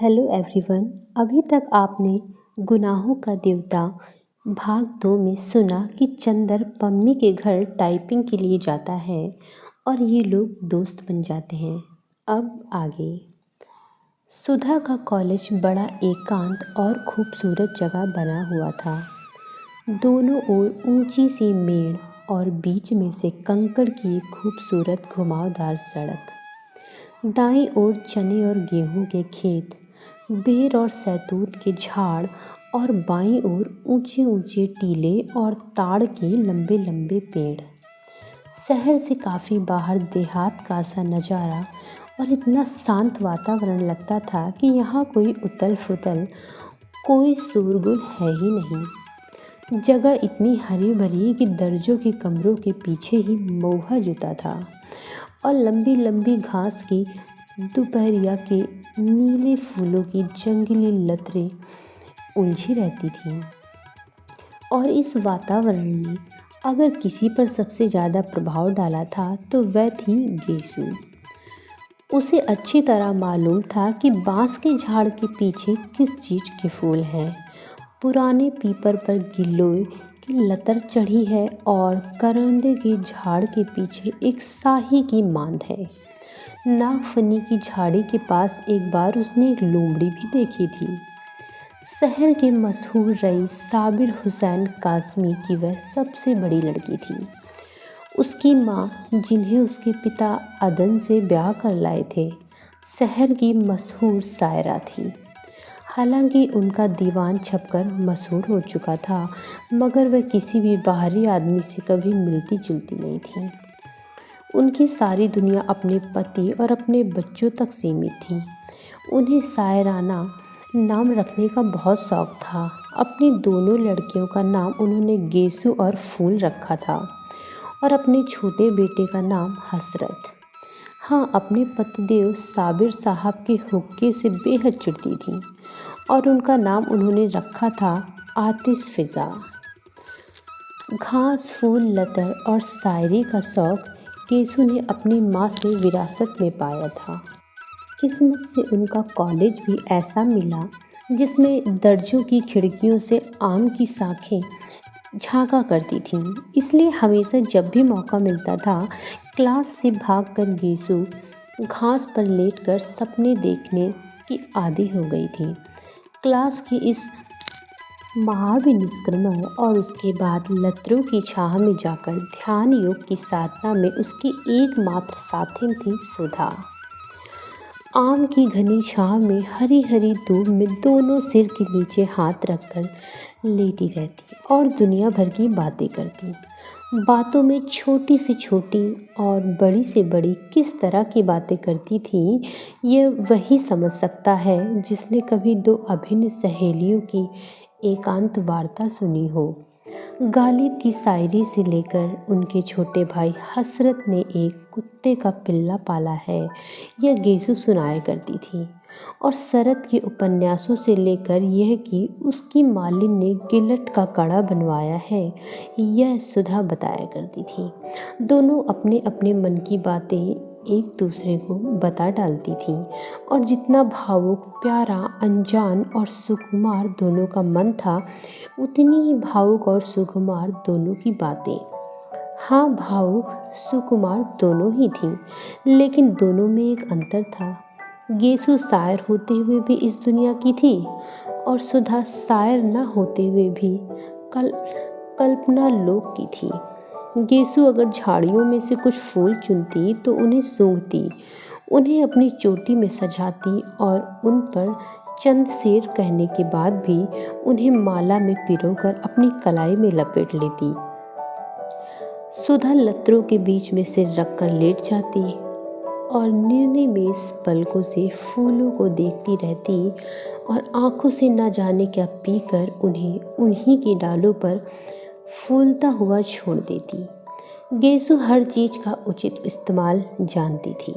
Hello everyone. अभी तक आपने गुनाहों का देवता भाग 2 में सुना कि चंदर पम्मी के घर टाइपिंग के लिए जाता है और ये लोग दोस्त बन जाते हैं। अब आगे। सुधा का कॉलेज बड़ा एकांत और खूबसूरत जगह बना हुआ था। दोनों ओर ऊंची सी मेड़ और बीच में से कंकड़ की एक खूबसूरत घुमावदार सड़क। दाईं ओर चने और गेहूं के खेत, बेर और सैतूत के झाड़ और बाईं ओर ऊंचे ऊंचे टीले और ताड़ के लंबे लंबे पेड़। शहर से काफ़ी बाहर देहात का सा नज़ारा और इतना शांत वातावरण लगता था कि यहाँ कोई उतल फुतल, कोई शोरगुल है ही नहीं। जगह इतनी हरी भरी कि दर्जों के कमरों के पीछे ही मौहा जुता था और लंबी लंबी घास की दोपहरिया के नीले फूलों की जंगली लताएं उलझी रहती थीं। और इस वातावरण ने अगर किसी पर सबसे ज़्यादा प्रभाव डाला था तो वह थी गेसु। उसे अच्छी तरह मालूम था कि बांस के झाड़ के पीछे किस चीज़ के फूल हैं। पुराने पीपर पर गिलोय की लतर चढ़ी है और करंदे के झाड़ के पीछे एक शाही की मांद है। नागफनी की झाड़ी के पास एक बार उसने एक लोमड़ी भी देखी थी। शहर के मशहूर रईस साबिर हुसैन कासमी की वह सबसे बड़ी लड़की थी। उसकी माँ, जिन्हें उसके पिता अदन से ब्याह कर लाए थे, शहर की मशहूर शायरा थी। हालांकि उनका दीवान छपकर मशहूर हो चुका था, मगर वह किसी भी बाहरी आदमी से कभी मिलती जुलती नहीं थी। उनकी सारी दुनिया अपने पति और अपने बच्चों तक सीमित थी। उन्हें शायराना नाम रखने का बहुत शौक था। अपनी दोनों लड़कियों का नाम उन्होंने गेसु और फूल रखा था और अपने छोटे बेटे का नाम हसरत। हाँ, अपने पतिदेव साबिर साहब के हुक्के से बेहद चिढ़ती थी और उनका नाम उन्होंने रखा था आतिश फिज़ा। घास, फूल, लतर और शायरी का शौक गेसु ने अपनी माँ से विरासत में पाया था। किस्मत से उनका कॉलेज भी ऐसा मिला जिसमें दर्जों की खिड़कियों से आम की शाखें झांका करती थीं। इसलिए हमेशा जब भी मौका मिलता था, क्लास से भागकर गेसु घास पर लेटकर सपने देखने की आदी हो गई थी। क्लास के इस महाविनिष्क्रमण और उसके बाद लतरों की छाह में जाकर ध्यान योग की साधना में उसकी एकमात्र साथिन थी सुधा। आम की घनी छाह में हरी हरी धूप में दोनों सिर के नीचे हाथ रखकर लेटी रहती और दुनिया भर की बातें करती। बातों में छोटी से छोटी और बड़ी से बड़ी किस तरह की बातें करती थी, यह वही समझ सकता है जिसने कभी दो अभिन्न सहेलियों की एकांत वार्ता सुनी हो। गालिब की शायरी से लेकर उनके छोटे भाई हसरत ने एक कुत्ते का पिल्ला पाला है, यह गेसु सुनाया करती थी। और शरद के उपन्यासों से लेकर यह कि उसकी मालिन ने गिलट का कड़ा बनवाया है, यह सुधा बताया करती थी। दोनों अपने अपने मन की बातें एक दूसरे को बता डालती थी और जितना भावुक, प्यारा, अनजान और सुकुमार दोनों का मन था, उतनी ही भावुक और सुकुमार दोनों की बातें। हाँ, भावुक सुकुमार दोनों ही थीं, लेकिन दोनों में एक अंतर था। गेसु शायर होते हुए भी इस दुनिया की थी और सुधा शायर न होते हुए भी कल्पना लोक की थी। गेसु अगर झाड़ियों में से कुछ फूल चुनती तो उन्हें सूंघती, उन्हें अपनी चोटी में सजाती और उन पर चंद शेर कहने के बाद भी उन्हें माला में पिरोकर अपनी कलाई में लपेट लेती। सुधा लतरों के बीच में सिर रखकर लेट जाती और निर्निमेष पलकों से फूलों को देखती रहती और आंखों से न जाने क्या पीकर उन्हें उन्हीं के डालों पर फूलता हुआ छोड़ देती। गेसु हर चीज़ का उचित इस्तेमाल जानती थी।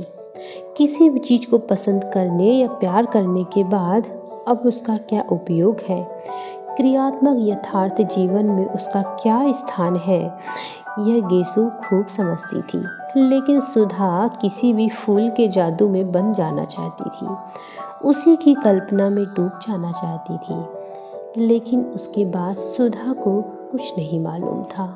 किसी भी चीज़ को पसंद करने या प्यार करने के बाद अब उसका क्या उपयोग है, क्रियात्मक यथार्थ जीवन में उसका क्या स्थान है, यह गेसु खूब समझती थी। लेकिन सुधा किसी भी फूल के जादू में बन जाना चाहती थी। उसी की कल्पना में डूब जाना चाहती थी। लेकिन उसके बाद सुधा को कुछ नहीं मालूम था।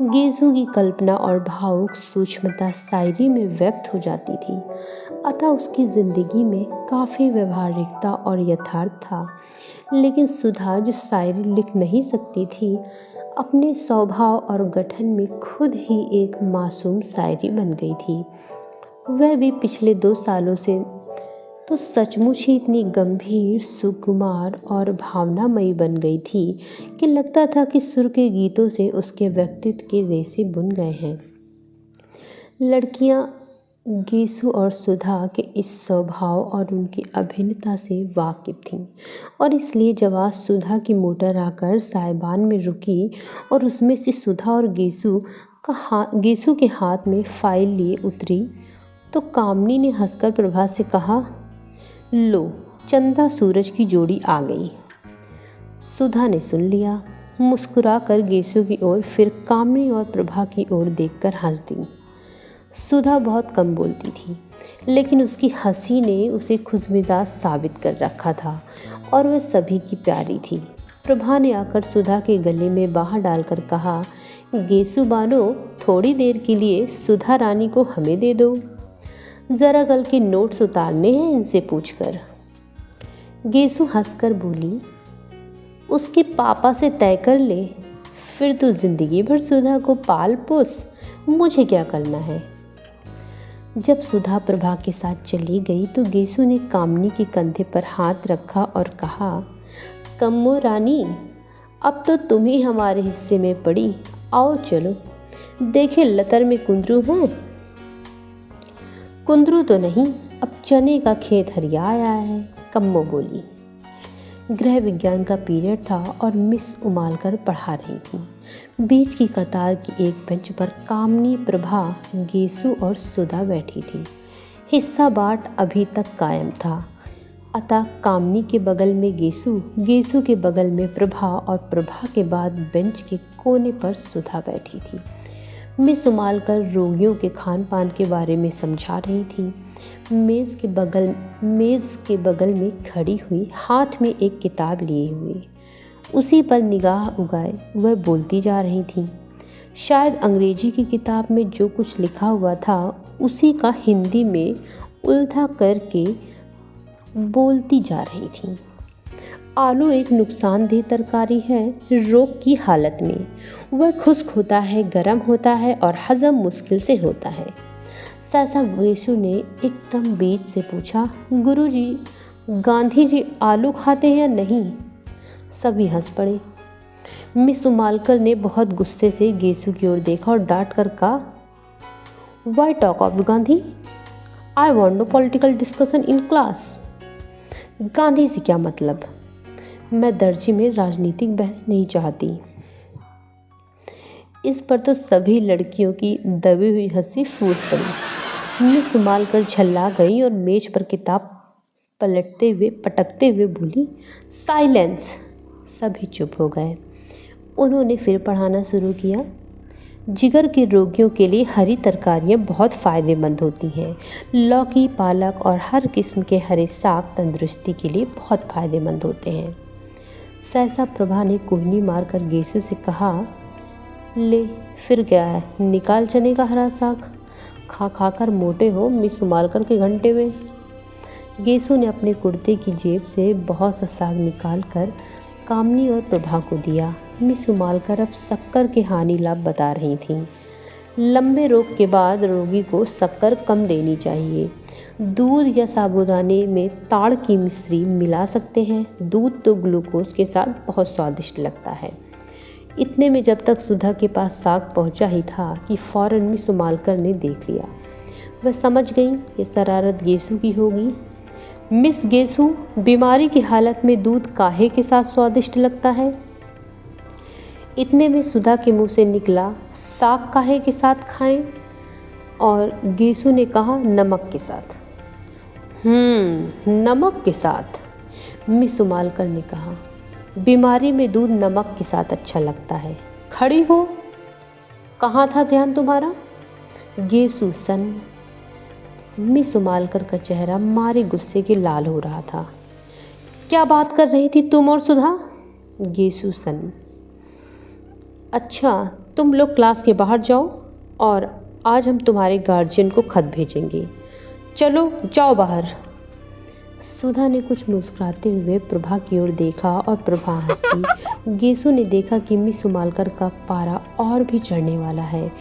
गेसु की कल्पना और भावुक सूक्ष्मता शायरी में व्यक्त हो जाती थी, अतः उसकी जिंदगी में काफ़ी व्यवहारिकता और यथार्थ था। लेकिन सुधा, जो शायरी लिख नहीं सकती थी, अपने स्वभाव और गठन में खुद ही एक मासूम शायरी बन गई थी। वह भी पिछले 2 सालों से तो सचमुच ही इतनी गंभीर, सुकुमार और भावनामयी बन गई थी कि लगता था कि सुर के गीतों से उसके व्यक्तित्व के रेशे बुन गए हैं। लड़कियां गेसु और सुधा के इस स्वभाव और उनकी अभिन्नता से वाकिफ थीं, और इसलिए जब आज सुधा की मोटर आकर साइबान में रुकी और उसमें से सुधा और गेसु के हाथ में फाइल लिए उतरी, तो कामनी ने हंसकर प्रभा से कहा, लो, चंदा सूरज की जोड़ी आ गई। सुधा ने सुन लिया, मुस्कुराकर गेसु की ओर, फिर कामनी और प्रभा की ओर देखकर हंस दी। सुधा बहुत कम बोलती थी, लेकिन उसकी हंसी ने उसे खुशमिजाज साबित कर रखा था और वह सभी की प्यारी थी। प्रभा ने आकर सुधा के गले में बाह डालकर कहा, गेसु बानो, थोड़ी देर के लिए सुधा रानी को हमें दे दो, ज़रा कल के नोट्स उतारने हैं इनसे पूछकर। गेसु हंसकर बोली, उसके पापा से तय कर ले, फिर तो जिंदगी भर सुधा को पाल पोस, मुझे क्या करना है। जब सुधा प्रभा के साथ चली गई तो गेसु ने कामनी के कंधे पर हाथ रखा और कहा, कम्मो रानी, अब तो तुम ही हमारे हिस्से में पड़ी, आओ चलो, देखे लतर में कुंदरू हैं। कुंदरू तो नहीं, अब चने का खेत हरिया आया है, कम्मो बोली। गृह विज्ञान का पीरियड था और मिस उमालकर पढ़ा रही थी। बीच की कतार की एक बेंच पर कामनी, प्रभा, गेसु और सुधा बैठी थी। हिस्सा बाँट अभी तक कायम था, अतः कामनी के बगल में गेसु, गेसु के बगल में प्रभा और प्रभा के बाद बेंच के कोने पर सुधा बैठी थी। मिस उमालकर रोगियों के खान पान के बारे में समझा रही थी। मेज़ के बगल में खड़ी हुई, हाथ में एक किताब लिए हुए, उसी पर निगाह उगाए वह बोलती जा रही थी। शायद अंग्रेजी की किताब में जो कुछ लिखा हुआ था उसी का हिंदी में उल्था करके बोलती जा रही थी। आलू एक नुकसानदेह तरकारी है रोग की हालत में। वह खुश्क होता है, गर्म होता है और हजम मुश्किल से होता है। सहसा गेसु ने एकदम बीच से पूछा, गुरुजी, गांधी जी आलू खाते हैं या नहीं? सभी हंस पड़े। मिस उमालकर ने बहुत गुस्से से गेसु की ओर देखा और डांट कर कहा, why talk of Gandhi? I want no political discussion in class. Gandhi से क्या मतलब? मैं दर्जे में राजनीतिक बहस नहीं चाहती। इस पर तो सभी लड़कियों की दबी हुई हंसी फूट पड़ी। मिस उमालकर झल्ला गई और मेज पर किताब पटकते हुए बोली, साइलेंस। सभी चुप हो गए। उन्होंने फिर पढ़ाना शुरू किया। जिगर के रोगियों के लिए हरी तरकारियाँ बहुत फ़ायदेमंद होती हैं। लौकी, पालक और हर किस्म के हरे साग तंदुरुस्ती के लिए बहुत फ़ायदेमंद होते हैं। सहसा प्रभा ने कोहनी मारकर गेसु से कहा, ले फिर क्या है, निकाल चने का हरा साग, खा खा कर मोटे हो मिस उमालकर के घंटे में। गेसु ने अपने कुर्ते की जेब से बहुत सा साग निकाल कर कामनी और प्रभा को दिया। मिस उमालकर अब शक्कर के हानि लाभ बता रही थीं। लंबे रोग के बाद रोगी को शक्कर कम देनी चाहिए। दूध या साबूदाने में ताड़ की मिश्री मिला सकते हैं। दूध तो ग्लूकोज के साथ बहुत स्वादिष्ट लगता है। इतने में जब तक सुधा के पास साग पहुंचा ही था कि फौरन मिस उमालकर ने देख लिया। वह समझ गई ये शरारत गेसु की होगी। मिस गेसु, बीमारी की हालत में दूध काहे के साथ स्वादिष्ट लगता है? इतने में सुधा के मुंह से निकला, साग काहे के साथ खाएं? और गेसु ने कहा, नमक के साथ। नमक के साथ, मिस उमालकर ने कहा। बीमारी में दूध नमक के साथ अच्छा लगता है। खड़ी हो, कहाँ था ध्यान तुम्हारा? गेसु सन मिस उमालकर का चेहरा मारे गुस्से के लाल हो रहा था। क्या बात कर रही थी तुम और सुधा? गेसु सन। अच्छा, तुम लोग क्लास के बाहर जाओ और आज हम तुम्हारे गार्जियन को खत भेजेंगे। चलो जाओ बाहर। सुधा ने कुछ मुस्कुराते हुए प्रभा की ओर देखा और प्रभा हंस दी। गेसु ने देखा कि मिस उमालकर का पारा और भी चढ़ने वाला है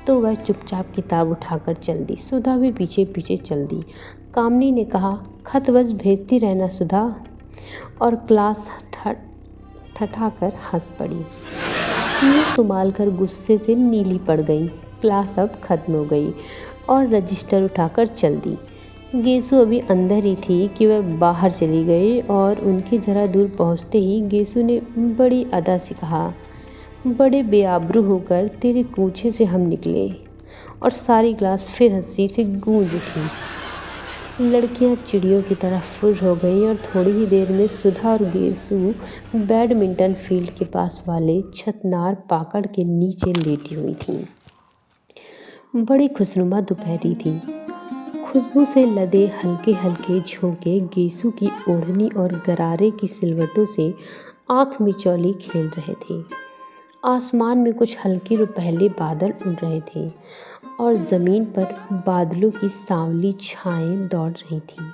तो वह चुपचाप किताब उठाकर चल दी। सुधा भी पीछे पीछे चल दी। कामनी ने कहा, खत बस भेजती रहना सुधा, और क्लास ठठाकर हंस पड़ी। मिस उमालकर गुस्से से नीली पड़ गई। क्लास अब खत्म हो गई और रजिस्टर उठाकर चल दी। गेसु अभी अंदर ही थी कि वह बाहर चली गई और उनके ज़रा दूर पहुंचते ही गेसु ने बड़ी अदा से कहा, बड़े बेआबरू होकर तेरे कूचे से हम निकले। और सारी क्लास फिर हंसी से गूंज उठी। लड़कियां चिड़ियों की तरह फुर्र हो गईं और थोड़ी ही देर में सुधा और गेसु बैडमिंटन फील्ड के पास वाले छतनार पाकड़ के नीचे लेटी हुई थीं। बड़ी खुशनुमा दोपहरी थी। खुशबू से लदे हल्के हल्के झोंके गेसु की ओढ़नी और गरारे की सिलवटों से आँख मिचौली खेल रहे थे। आसमान में कुछ हल्के रुपहले बादल उड़ रहे थे और ज़मीन पर बादलों की सांवली छाएं दौड़ रही थीं।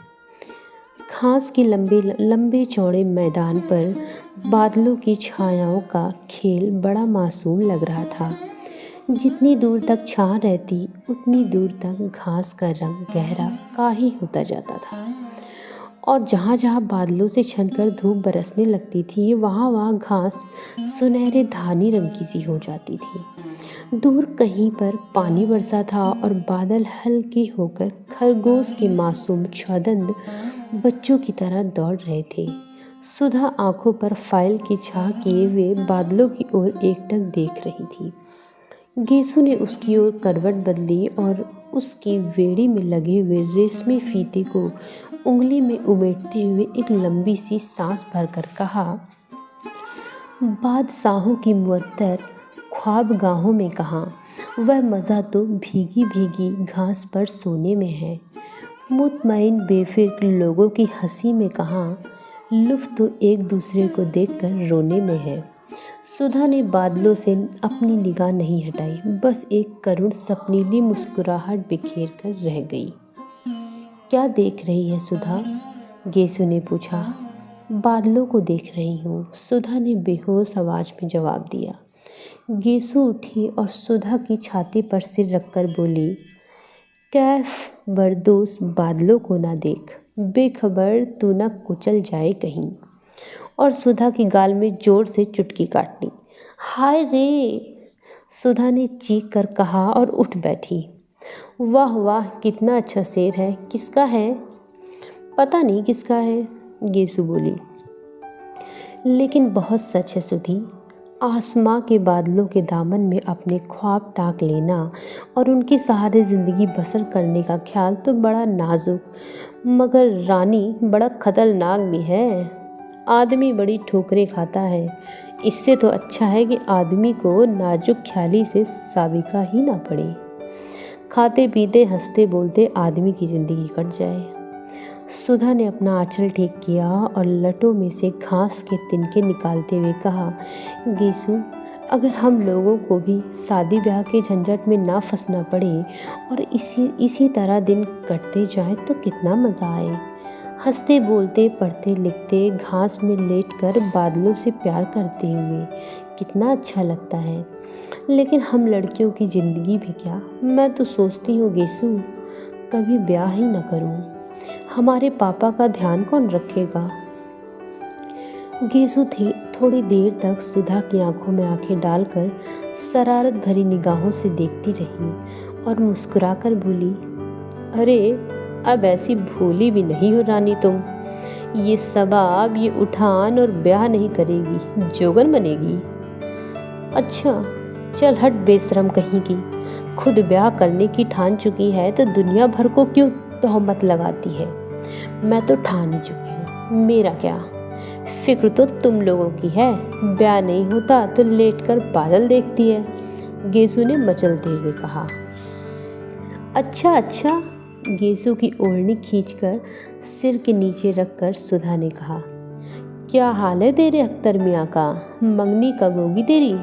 घास के लंबे चौड़े मैदान पर बादलों की छायाओं का खेल बड़ा मासूम लग रहा था। जितनी दूर तक छां रहती उतनी दूर तक घास का रंग गहरा काही होता जाता था और जहाँ जहाँ बादलों से छनकर धूप बरसने लगती थी वहाँ घास सुनहरे धानी रंग की सी हो जाती थी। दूर कहीं पर पानी बरसा था और बादल हल्के होकर खरगोश के मासूम छौदंद बच्चों की तरह दौड़ रहे थे। सुधा आंखों पर फाइल की छाह किए हुए बादलों की ओर एकटक देख रही थी। गेसु ने उसकी ओर करवट बदली और उसकी वेड़ी में लगे हुए रेशमी फीते को उंगली में उमेटते हुए एक लंबी सी सांस भरकर कहा, बादशाहों की मुअत्तर ख्वाबगाहों में कहाँ, वह मज़ा तो भीगी भीगी घास पर सोने में है। मुतमईन बेफिक्र लोगों की हंसी में कहाँ, लुत्फ़ तो एक दूसरे को देखकर रोने में है। सुधा ने बादलों से अपनी निगाह नहीं हटाई, बस एक करुण सपनीली मुस्कुराहट बिखेर कर रह गई। क्या देख रही है सुधा? गेसु ने पूछा। बादलों को देख रही हूँ, सुधा ने बेहोश आवाज़ में जवाब दिया। गेसु उठी और सुधा की छाती पर सिर रखकर बोली, कैफ बरदोस बादलों को ना देख, बेखबर तू ना कुचल जाए कहीं। और सुधा की गाल में जोर से चुटकी काटनी। हाय रे, सुधा ने चीख कर कहा और उठ बैठी। वाह वाह, कितना अच्छा शेर है, किसका है? पता नहीं किसका है, गेसु बोली, लेकिन बहुत सच है सुधी। आसमां के बादलों के दामन में अपने ख्वाब टाक लेना और उनके सहारे ज़िंदगी बसर करने का ख्याल तो बड़ा नाजुक मगर रानी बड़ा खतरनाक भी है। आदमी बड़ी ठोकरें खाता है, इससे तो अच्छा है कि आदमी को नाजुक ख्याली से साबिका ही ना पड़े। खाते पीते हंसते बोलते आदमी की ज़िंदगी कट जाए। सुधा ने अपना आंचल ठीक किया और लटों में से घास के तिनके निकालते हुए कहा, गेसु, अगर हम लोगों को भी शादी ब्याह के झंझट में ना फंसना पड़े और इसी तरह दिन कटते जाए तो कितना मज़ा आए। हंसते बोलते पढ़ते लिखते घास में लेटकर बादलों से प्यार करते हुए कितना अच्छा लगता है। लेकिन हम लड़कियों की ज़िंदगी भी क्या, मैं तो सोचती हूँ गेसु, कभी ब्याह ही न करूँ। हमारे पापा का ध्यान कौन रखेगा? गेसु थी थोड़ी देर तक सुधा की आंखों में आंखें डालकर शरारत भरी निगाहों से देखती रही और मुस्कुराकर बोली, अरे अब ऐसी भोली भी नहीं हो रानी तुम। ये सबाब, ये उठान और ब्याह नहीं करेगी, जोगन बनेगी। अच्छा चल हट बेशरम कहीं की, खुद ब्याह करने की ठान चुकी है तो दुनिया भर को क्यों तोहमत लगाती है। मैं तो ठान ही चुकी हूँ, मेरा क्या, फिक्र तो तुम लोगों की है। ब्याह नहीं होता तो लेटकर बादल देखती है, गेसु ने मचलते हुए कहा। अच्छा, गेसु की ओढ़नी खींचकर सिर के नीचे रखकर सुधा ने कहा, क्या हाल है तेरे अख्तर मियाँ का? मंगनी कब होगी तेरी?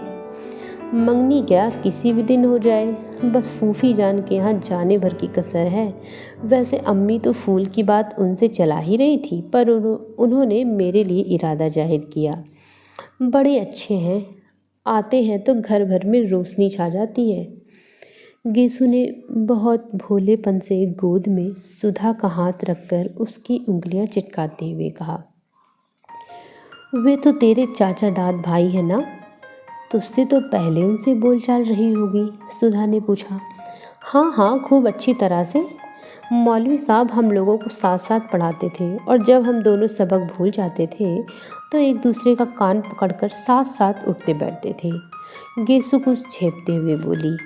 मंगनी क्या, किसी भी दिन हो जाए, बस फूफी जान के यहाँ जाने भर की कसर है। वैसे अम्मी तो फूल की बात उनसे चला ही रही थी, पर उन्होंने मेरे लिए इरादा जाहिर किया। बड़े अच्छे हैं, आते हैं तो घर भर में रोशनी छा जाती है। गेसु ने बहुत भोलेपन से गोद में सुधा का हाथ रखकर उसकी उंगलियां चिटकाते हुए कहा, वे तो तेरे चाचा दाद भाई है ना? तुझसे तो पहले उनसे बोलचाल रही होगी? सुधा ने पूछा। हाँ हाँ, खूब अच्छी तरह से। मौलवी साहब हम लोगों को साथ साथ पढ़ाते थे और जब हम दोनों सबक भूल जाते थे तो एक दूसरे का कान पकड़कर साथ साथ उठते बैठते थे। गेसु कुछ झेपते हुए बोली।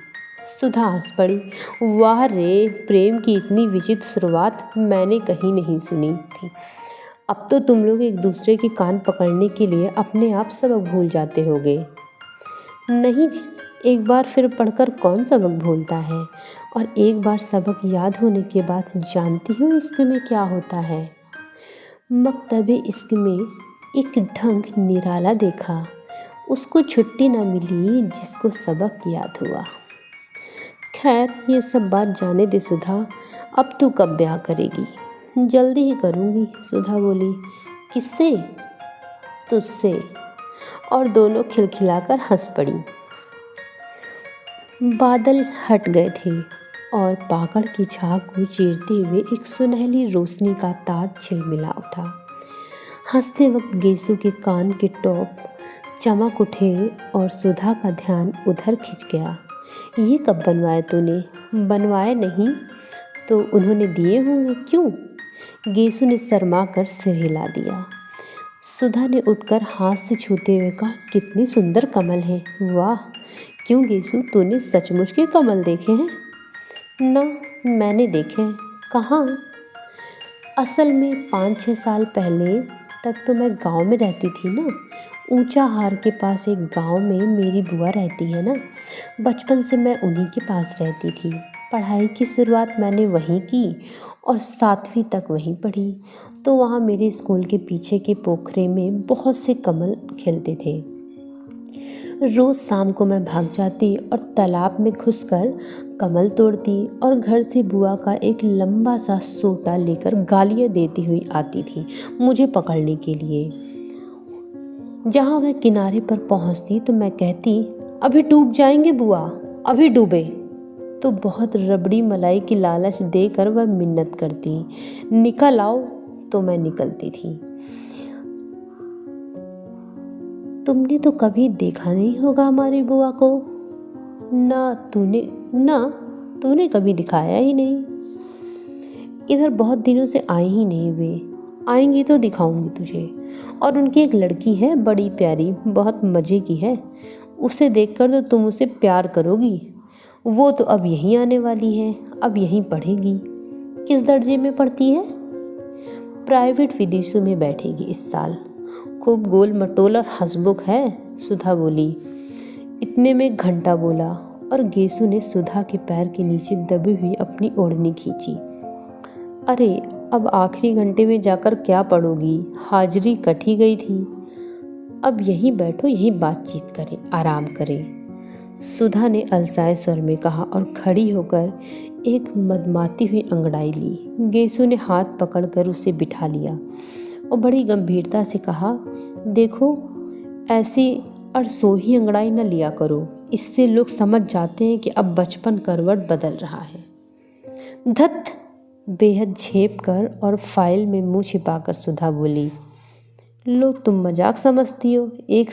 सुधा हंस पड़ी। वाह रे, प्रेम की इतनी विचित्र शुरुआत मैंने कहीं नहीं सुनी थी। अब तो तुम लोग एक दूसरे के कान पकड़ने के लिए अपने आप सबक भूल जाते होगे। नहीं जी, एक बार फिर पढ़कर कौन सबक भूलता है, और एक बार सबक याद होने के बाद जानती हो इश्क में क्या होता है? मकतबे इश्क में एक ढंग निराला देखा, उसको छुट्टी न मिली जिसको सबक याद हुआ। खैर, ये सब बात जाने दे सुधा, अब तू कब ब्याह करेगी? जल्दी ही करूँगी, सुधा बोली। किससे? तुझसे। और दोनों खिलखिलाकर हंस पड़ी। बादल हट गए थे और पाकड़ की छाह को चीरते हुए एक सुनहली रोशनी का तार छिलमिला उठा। हंसते वक्त गेसु के कान के टॉप चमक उठे और सुधा का ध्यान उधर खिंच गया। ये कब बनवाए तूने? बनवाए नहीं तो उन्होंने दिए होंगे, क्यों? गेसु ने शर्मा कर सिर हिला दिया। सुधा ने उठकर हाथ से छूते हुए कहा, कितनी सुंदर कमल है। वाह, क्यों गेसु, तूने सचमुच के कमल देखे हैं? ना, मैंने देखे हैं। कहाँ? असल में 5-6 साल पहले तक तो मैं गांव में रहती थी ना। ऊंचा हार के पास एक गांव में मेरी बुआ रहती है ना। बचपन से मैं उन्हीं के पास रहती थी। पढ़ाई की शुरुआत मैंने वहीं की और 7वीं तक वहीं पढ़ी। तो वहाँ मेरे स्कूल के पीछे के पोखरे में बहुत से कमल खिलते थे। रोज़ शाम को मैं भाग जाती और तालाब में घुसकर कमल तोड़ती और घर से बुआ का एक लंबा सा सोटा लेकर गालियाँ देती हुई आती थी मुझे पकड़ने के लिए। जहाँ वह किनारे पर पहुँचती तो मैं कहती, अभी डूब जाएंगे बुआ, अभी डूबे। तो बहुत रबड़ी मलाई की लालच देकर वह मिन्नत करती, निकल आओ, तो मैं निकलती थी। तुमने तो कभी देखा नहीं होगा हमारी बुआ को। ना, तूने कभी दिखाया ही नहीं। इधर बहुत दिनों से आई ही नहीं वे। आएंगी तो दिखाऊंगी तुझे। और उनकी एक लड़की है, बड़ी प्यारी, बहुत मज़े की है। उसे देखकर तो तुम उसे प्यार करोगी। वो तो अब यहीं आने वाली है, अब यहीं पढ़ेगी। किस दर्जे में पढ़ती है? प्राइवेट विदेशों में बैठेगी इस साल। खूब गोल मटोल और हंसमुख है, सुधा बोली। इतने में घंटा बोला और गेसु ने सुधा के पैर के नीचे दबी हुई अपनी ओढ़नी खींची। अरे, अब आखिरी घंटे में जाकर क्या पढ़ोगी? हाजिरी कट ही गई थी। अब यहीं बैठो, यहीं बातचीत करें, आराम करें, सुधा ने अलसाए स्वर में कहा और खड़ी होकर एक मदमाती हुई अंगड़ाई ली। गेसु ने हाथ पकड़कर उसे बिठा लिया और बड़ी गंभीरता से कहा, देखो, ऐसी अड़सोही अंगड़ाई न लिया करो, इससे लोग समझ जाते हैं कि अब बचपन करवट बदल रहा है। धत, बेहद झेप कर और फाइल में मुंह छिपाकर सुधा बोली। लो, तुम मजाक समझती हो। एक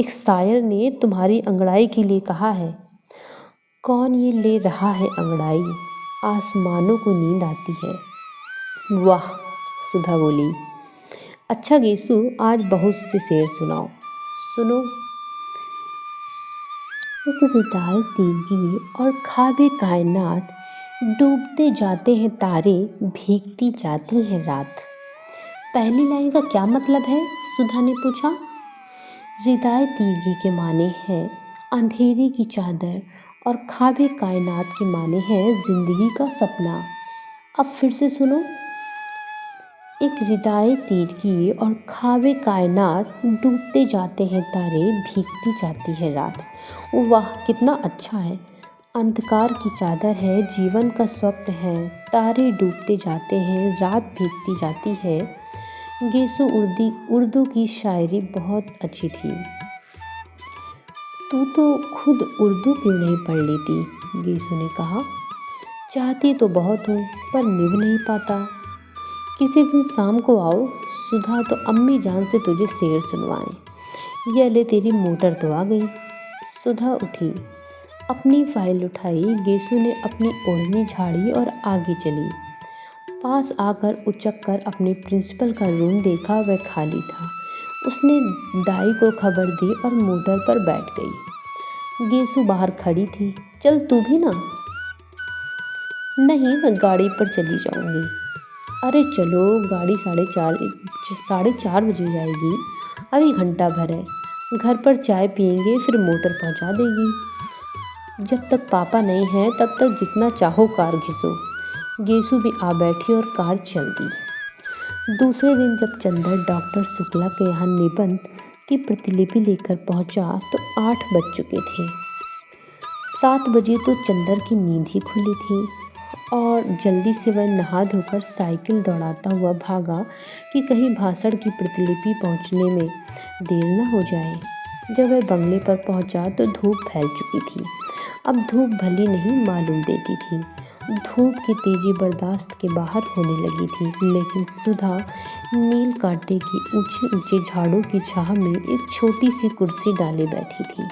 शायर ने तुम्हारी अंगड़ाई के लिए कहा है। कौन ये ले रहा है अंगड़ाई, आसमानों को नींद आती है। वाह, सुधा बोली। अच्छा गेसु, आज बहुत से शेर सुनाओ। सुनो। एक विदाई तीरगी और ख्वाबे कायनात, डूबते जाते हैं तारे, भीगती जाती हैं रात। पहली लाइन का क्या मतलब है? सुधा ने पूछा। रिदाए तीरगी के माने हैं अंधेरे की चादर और ख्वाबे कायनात के माने हैं जिंदगी का सपना। अब फिर से सुनो। एक रिदाए तीर की और खाबे कायनात, डूबते जाते हैं तारे, भीगती जाती है रात। ओ वाह, कितना अच्छा है। अंधकार की चादर है, जीवन का स्वप्न है, तारे डूबते जाते हैं, रात भीगती जाती है। गेसु उर्दू की शायरी बहुत अच्छी थी। तू तो खुद उर्दू क्यों नहीं पढ़ लेती? गेसु ने कहा। चाहती तो बहुत हूँ पर निभ नहीं पाता। किसी दिन शाम को आओ, सुधा तो अम्मी जान से तुझे शेर सुनवाएं। यह ले तेरी मोटर तो आ गई। सुधा उठी, अपनी फाइल उठाई। गेसु ने अपनी ओढ़नी झाड़ी और आगे चली। पास आकर उचक कर अपने प्रिंसिपल का रूम देखा, वह खाली था। उसने दाई को खबर दी और मोटर पर बैठ गई। गेसु बाहर खड़ी थी। चल तू भी ना। नहीं, मैं गाड़ी पर चली जाऊंगी। अरे चलो, गाड़ी 4:30 बजे जाएगी, अभी घंटा भर है। घर पर चाय पियेंगे, फिर मोटर पहुंचा देगी। जब तक पापा नहीं हैं तब तक जितना चाहो कार घिसो। गेसु भी आ बैठी और कार चल दी। दूसरे दिन जब चंदर डॉक्टर शुक्ला के यहाँ निबंध की प्रतिलिपि लेकर पहुंचा तो 8 बज चुके थे। 7 बजे तो चंदर की नींद ही खुली थी और जल्दी से वह नहा धोकर साइकिल दौड़ाता हुआ भागा कि कहीं भाषण की प्रतिलिपि पहुंचने में देर न हो जाए। जब वह बंगले पर पहुंचा तो धूप फैल चुकी थी। अब धूप भली नहीं मालूम देती थी। धूप की तेजी बर्दाश्त के बाहर होने लगी थी, लेकिन सुधा नील कांटे की ऊंचे ऊंचे झाड़ों की छाह में एक छोटी सी कुर्सी डाले बैठी थी।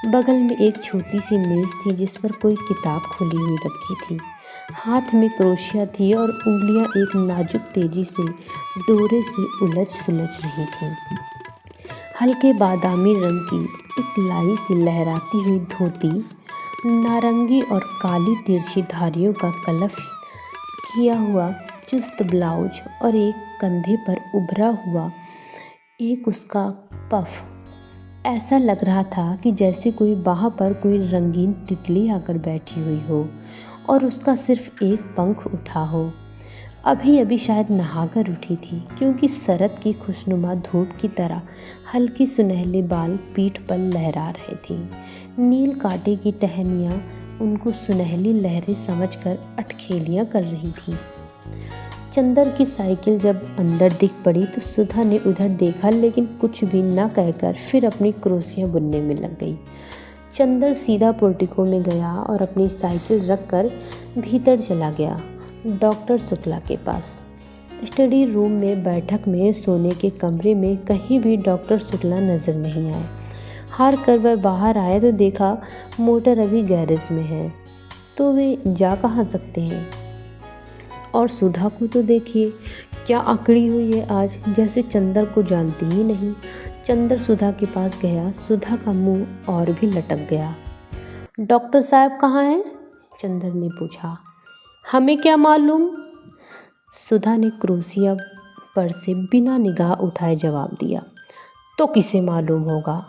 बगल में एक छोटी सी मेज थी जिस पर कोई किताब खुली हुई रखी थी। हाथ में क्रोशिया थी और उंगलियां एक नाजुक तेजी से डोरे से उलझ सुलझ रही थीं। हल्के बादामी रंग की एक लाई से लहराती हुई धोती, नारंगी और काली तिरछी धारियों का कलफ किया हुआ चुस्त ब्लाउज और एक कंधे पर उभरा हुआ एक उसका पफ। ऐसा लग रहा था कि जैसे कोई बाह पर कोई रंगीन तितली आकर बैठी हुई हो और उसका सिर्फ एक पंख उठा हो। अभी अभी शायद नहाकर उठी थी, क्योंकि शरद की खुशनुमा धूप की तरह हल्के सुनहले बाल पीठ पर लहरा रहे थे। नील कांटे की टहनियाँ उनको सुनहली लहरें समझकर अटखेलियाँ कर रही थीं। चंदर की साइकिल जब अंदर दिख पड़ी तो सुधा ने उधर देखा, लेकिन कुछ भी न कहकर फिर अपनी क्रोशियाँ बुनने में लग गई। चंदर सीधा पोर्टिको में गया और अपनी साइकिल रखकर भीतर चला गया, डॉक्टर शुक्ला के पास। स्टडी रूम में, बैठक में, सोने के कमरे में कहीं भी डॉक्टर शुक्ला नज़र नहीं आए। हार कर वह बाहर आए तो देखा मोटर अभी गैरेज में है, तो वे जा कहाँ सकते हैं। और सुधा को तो देखिए, क्या अकड़ी हुई है आज, जैसे चंदर को जानती ही नहीं। चंदर सुधा के पास गया, सुधा का मुंह और भी लटक गया। डॉक्टर साहब कहाँ हैं? चंदर ने पूछा। हमें क्या मालूम? सुधा ने क्रोशिया पर से बिना निगाह उठाए जवाब दिया। तो किसे मालूम होगा?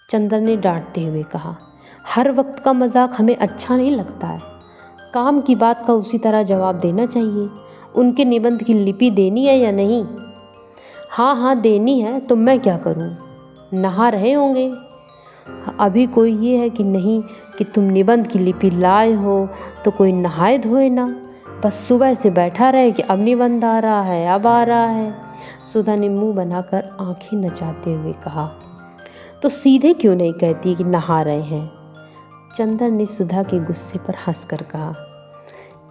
चंदर ने डांटते हुए कहा। हर वक्त का मजाक हमें अच्छा नहीं लगता है। काम की बात का उसी तरह जवाब देना चाहिए। उनके निबंध की लिपि देनी है या नहीं? हाँ देनी है, तो मैं क्या करूँ? नहा रहे होंगे। अभी कोई ये है कि नहीं कि तुम निबंध की लिपि लाए हो तो कोई नहाए धोए ना, बस सुबह से बैठा रहे कि अब निबंध आ रहा है, अब आ रहा है। सुधा ने मुंह बनाकर आंखें नचाते हुए कहा। तो सीधे क्यों नहीं कहती कि नहा रहे हैं? चंदर ने सुधा के गुस्से पर हंसकर कहा।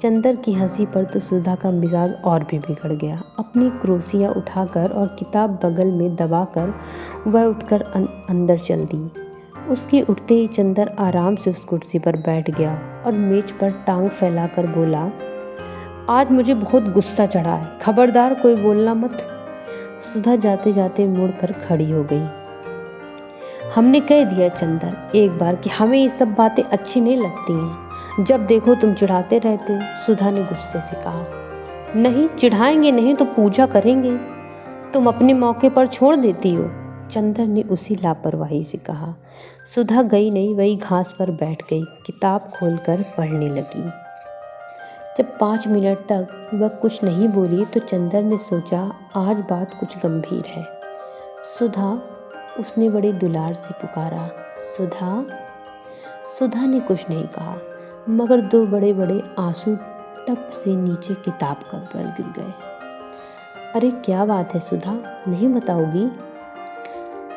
चंदर की हंसी पर तो सुधा का मिजाज और भी बिगड़ गया। अपनी क्रोशिया उठाकर और किताब बगल में दबाकर वह उठकर अंदर चल दी। उसके उठते ही चंदर आराम से उस कुर्सी पर बैठ गया और मेज पर टांग फैलाकर बोला, आज मुझे बहुत गुस्सा चढ़ा है, खबरदार कोई बोलना मत। सुधा जाते जाते मुड़कर खड़ी हो गई। हमने कह दिया चंदर एक बार कि हमें ये सब बातें अच्छी नहीं लगती हैं। जब देखो तुम चिढ़ाते रहते हो, सुधा ने गुस्से से कहा। नहीं, चिढ़ाएंगे नहीं तो पूजा करेंगे। तुम अपने मौके पर छोड़ देती हो, चंदर ने उसी लापरवाही से कहा। सुधा गई नहीं, वही घास पर बैठ गई, किताब खोलकर पढ़ने लगी। जब 5 मिनट तक वह कुछ नहीं बोली तो चंदर ने सोचा आज बात कुछ गंभीर है। सुधा, उसने बड़े दुलार से पुकारा। सुधा। सुधा ने कुछ नहीं कहा, मगर 2 बड़े बड़े आंसू टप से नीचे किताब पर गिर गए। अरे क्या बात है सुधा, नहीं बताओगी?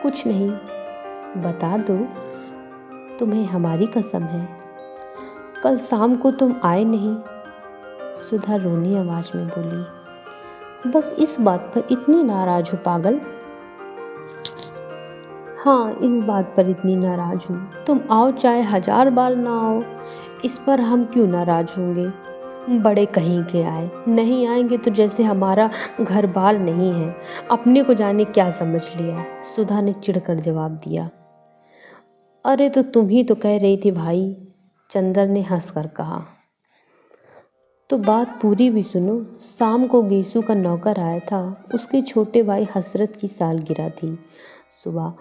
कुछ नहीं, बता दो, तुम्हें हमारी कसम है। कल शाम को तुम आए नहीं, सुधा रोनी आवाज में बोली। बस इस बात पर इतनी नाराज हो पागल? हाँ, इस बात पर इतनी नाराज हूँ। तुम आओ चाहे 1000 बार ना आओ, इस पर हम क्यों नाराज होंगे? बड़े कहीं के आए, नहीं आएंगे तो जैसे हमारा घर बार नहीं है, अपने को जाने क्या समझ लिया, सुधा ने चिढ़कर जवाब दिया। अरे तो तुम ही तो कह रही थी भाई, चंदर ने हंसकर कहा। तो बात पूरी भी सुनो। शाम को गेसू का नौकर आया था, उसके छोटे भाई हसरत की सालगिरह थी। सुबह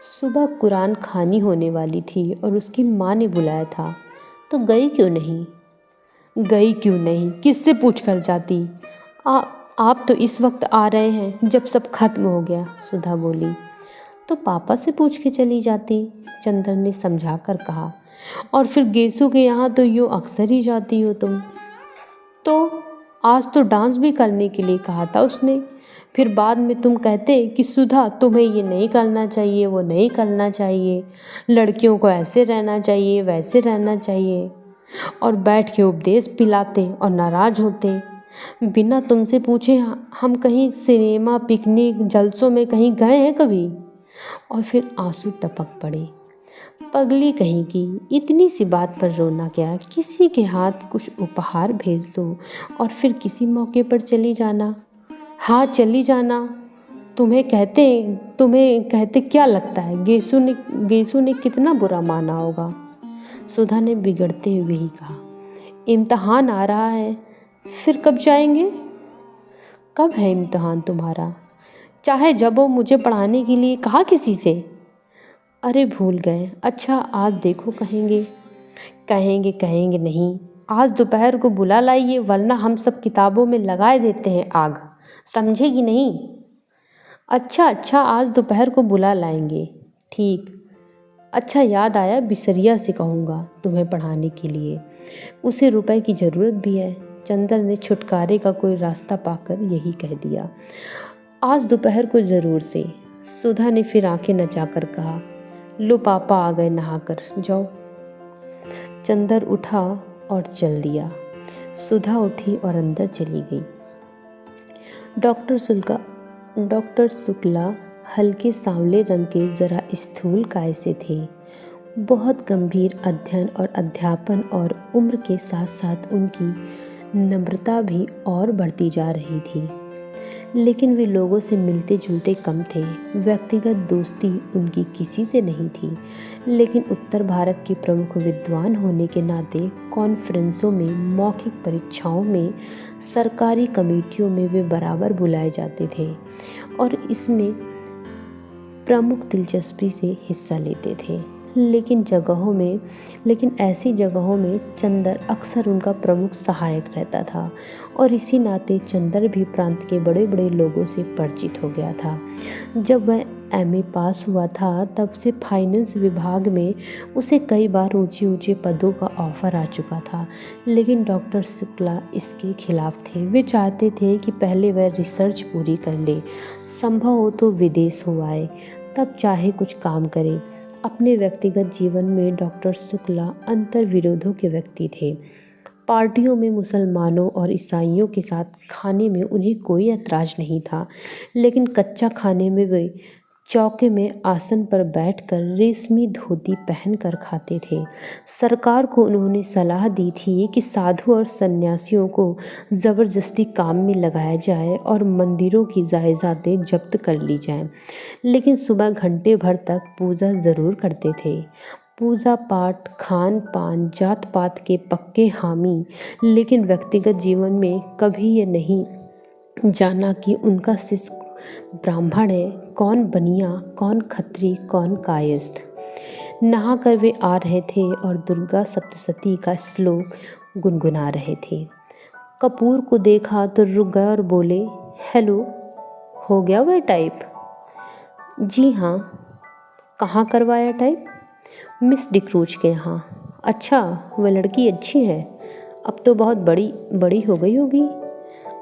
सुबह कुरान खानी होने वाली थी और उसकी माँ ने बुलाया था, तो गई क्यों नहीं? गई क्यों नहीं, किससे पूछ कर जाती? आप तो इस वक्त आ रहे हैं जब सब खत्म हो गया, सुधा बोली। तो पापा से पूछ के चली जाती, चंदर ने समझा कर कहा। और फिर गेसू के यहाँ तो यूँ अक्सर ही जाती हो तुम। तो आज तो डांस भी करने के लिए कहा था उसने, फिर बाद में तुम कहते कि सुधा तुम्हें ये नहीं करना चाहिए, वो नहीं करना चाहिए, लड़कियों को ऐसे रहना चाहिए, वैसे रहना चाहिए, और बैठ के उपदेश पिलाते और नाराज होते। बिना तुमसे पूछे हम कहीं सिनेमा, पिकनिक, जलसों में कहीं गए हैं कभी? और फिर आंसू टपक पड़े। पगली कहीं की, इतनी सी बात पर रोना क्या? किसी के हाथ कुछ उपहार भेज दो और फिर किसी मौके पर चली जाना। हाँ चली जाना। तुम्हें कहते क्या लगता है, गेसू ने कितना बुरा माना होगा? सुधा ने बिगड़ते हुए ही कहा। इम्तिहान आ रहा है, फिर कब जाएंगे? कब है इम्तिहान तुम्हारा? चाहे जब हो, मुझे पढ़ाने के लिए कहा किसी से? अरे भूल गए। अच्छा आज देखो कहेंगे। कहेंगे नहीं, आज दोपहर को बुला लाइए, वरना हम सब किताबों में लगाए देते हैं आग, समझेगी नहीं? अच्छा आज दोपहर को बुला लाएंगे, ठीक। अच्छा याद आया, बिसरिया से कहूँगा तुम्हें पढ़ाने के लिए, उसे रुपए की ज़रूरत भी है। चंदर ने छुटकारे का कोई रास्ता पाकर यही कह दिया। आज दोपहर को ज़रूर से, सुधा ने फिर आंखें नचाकर कहा। लो पापा आ गए नहाकर, जाओ। चंदर उठा और चल दिया। सुधा उठी और अंदर चली गई। डॉक्टर शुक्ला हल्के सांवले रंग के जरा स्थूल काय से थे। बहुत गंभीर अध्ययन और अध्यापन और उम्र के साथ साथ उनकी नम्रता भी और बढ़ती जा रही थी। लेकिन वे लोगों से मिलते जुलते कम थे। व्यक्तिगत दोस्ती उनकी किसी से नहीं थी, लेकिन उत्तर भारत के प्रमुख विद्वान होने के नाते कॉन्फ्रेंसों में, मौखिक परीक्षाओं में, सरकारी कमेटियों में वे बराबर बुलाए जाते थे और इसमें प्रमुख दिलचस्पी से हिस्सा लेते थे। लेकिन ऐसी जगहों में चंदर अक्सर उनका प्रमुख सहायक रहता था और इसी नाते चंदर भी प्रांत के बड़े बड़े लोगों से परिचित हो गया था। जब वह एमए पास हुआ था तब से फाइनेंस विभाग में उसे कई बार ऊंचे पदों का ऑफर आ चुका था, लेकिन डॉक्टर शुक्ला इसके खिलाफ थे। वे चाहते थे कि पहले वह रिसर्च पूरी कर ले, संभव हो तो विदेश हो आए, तब चाहे कुछ काम करे। अपने व्यक्तिगत जीवन में डॉक्टर शुक्ला अंतर विरोधों के व्यक्ति थे। पार्टियों में मुसलमानों और ईसाइयों के साथ खाने में उन्हें कोई ऐतराज़ नहीं था, लेकिन कच्चा खाने में वे चौके में आसन पर बैठकर रेशमी धोती पहनकर खाते थे। सरकार को उन्होंने सलाह दी थी कि साधु और सन्यासियों को ज़बरदस्ती काम में लगाया जाए और मंदिरों की जायदादें जब्त कर ली जाएं, लेकिन सुबह घंटे भर तक पूजा ज़रूर करते थे। पूजा पाठ, खान पान, जात पात के पक्के हामी, लेकिन व्यक्तिगत जीवन में कभी ये नहीं जाना कि उनका शिष्य ब्राह्मण है, कौन बनिया, कौन खत्री, कौन कायस्थ। नहा कर वे आ रहे थे और दुर्गा सप्तशती का श्लोक गुनगुना रहे थे। कपूर को देखा तो रुक गए और बोले, हेलो, हो गया वह टाइप? जी हाँ। कहाँ करवाया टाइप? मिस डिक्रूज के यहाँ। अच्छा, वह लड़की अच्छी है? अब तो बहुत बड़ी बड़ी हो गई होगी।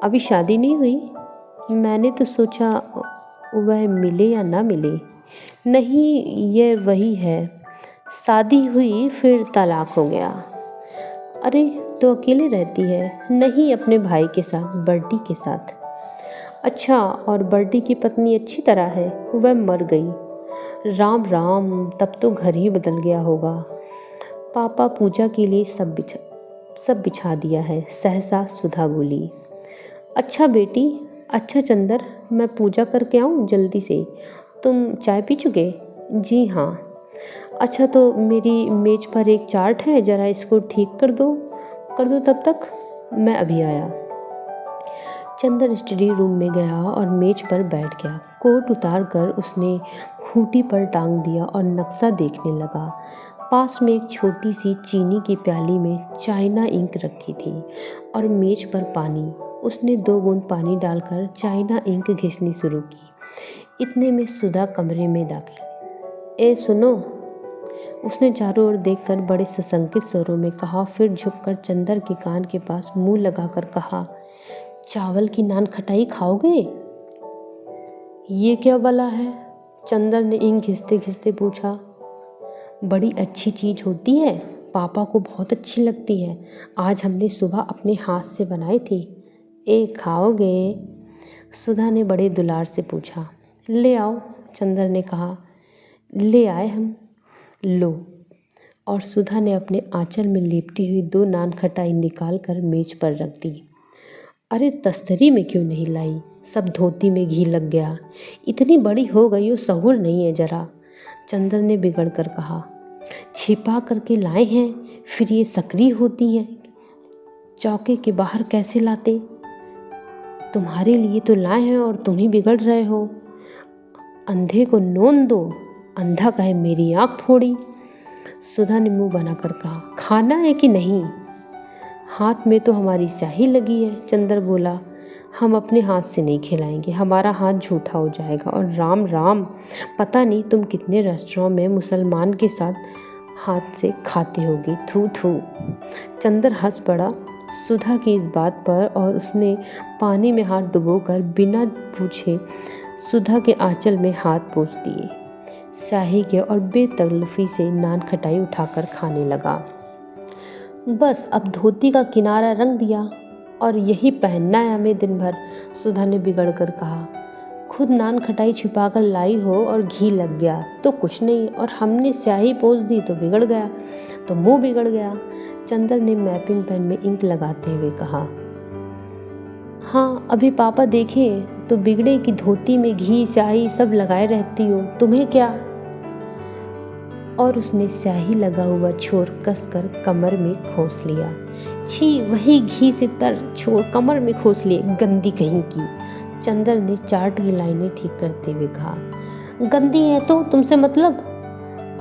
अभी शादी नहीं हुई? मैंने तो सोचा वह मिले या ना मिले। नहीं, ये वही है, शादी हुई फिर तलाक हो गया। अरे, तो अकेले रहती है? नहीं, अपने भाई के साथ, बर्डी के साथ। अच्छा, और बर्डी की पत्नी अच्छी तरह है? वह मर गई। राम राम, तब तो घर ही बदल गया होगा। पापा पूजा के लिए सब बिछा दिया है, सहसा सुधा बोली। अच्छा बेटी, अच्छा चंदर, मैं पूजा करके आऊँ जल्दी से? तुम चाय पी चुके? जी हाँ। अच्छा, तो मेरी मेज पर एक चार्ट है, ज़रा इसको ठीक कर दो तब तक मैं अभी आया। चंदर स्टडी रूम में गया और मेज पर बैठ गया। कोट उतार कर उसने खूंटी पर टांग दिया और नक्शा देखने लगा। पास में एक छोटी सी चीनी की प्याली में चाइना इंक रखी थी और मेज पर पानी। उसने 2 बूंद पानी डालकर चाइना इंक घिसनी शुरू की। इतने में सुधा कमरे में दाखिल। ए सुनो, उसने चारों ओर देखकर बड़े सशंकित स्वरों में कहा, फिर झुककर चंदर के कान के पास मुंह लगाकर कहा, चावल की नान खटाई खाओगे? ये क्या भला है? चंदर ने इंक घिसते घिसते पूछा। बड़ी अच्छी चीज़ होती है, पापा को बहुत अच्छी लगती है। आज हमने सुबह अपने हाथ से बनाई थी। ए, खाओगे? सुधा ने बड़े दुलार से पूछा। ले आओ, चंदर ने कहा। ले आए हम। लो। और सुधा ने अपने आंचल में लिपटी हुई 2 नान खटाई निकाल कर मेज पर रख दी। अरे, तस्तरी में क्यों नहीं लाई? सब धोती में घी लग गया। इतनी बड़ी हो गई हो, सहूर नहीं है जरा, चंदर ने बिगड़ कर कहा। छिपा करके लाए हैं, फिर ये सक्रिय होती हैं, चौके के बाहर कैसे लाते? तुम्हारे लिए तो लाए हैं और तुम ही बिगड़ रहे हो। अंधे को नोन दो, अंधा कहे मेरी आँख फोड़ी। सुधा ने मुंह बनाकर कहा। खाना है कि नहीं? हाथ में तो हमारी स्याही लगी है, चंदर बोला। हम अपने हाथ से नहीं खिलाएंगे, हमारा हाथ झूठा हो जाएगा। और राम राम, पता नहीं तुम कितने रेस्टोरेंट में मुसलमान के साथ हाथ से खाती होगी। थू थू। चंदर हंस पड़ा सुधा की इस बात पर और उसने पानी में हाथ डुबोकर बिना पूछे सुधा के आंचल में हाथ पोंछ दिए, स्याही के, और बेतकल्लुफी से नान खटाई उठाकर खाने लगा। बस अब धोती का किनारा रंग दिया और यही पहनना है हमें दिन भर, सुधा ने बिगड़ कर कहा। खुद नान खटाई छिपा कर लाई हो और घी लग गया तो कुछ नहीं, और हमने स्याही पोंछ दी तो बिगड़ गया, तो मुंह बिगड़ गया, चंदर ने मैपिंग पेन में इंक लगाते हुए कहा। हाँ, अभी पापा देखें तो बिगड़े की धोती में घी स्याही सब लगाए रहती हो, तुम्हें क्या? और उसने स्याही लगा हुआ छोर कसकर कमर में खोस लिया। छी, वही घी से तर छोर कमर में खोस लिए, गंदी कहीं की, चंदर ने चार्ट की लाइनें ठीक करते हुए कहा। गंदी है तो तुमसे मतलब?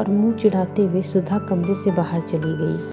और मुंह चिढ़ाते हुए सुधा कमरे से बाहर चली गई।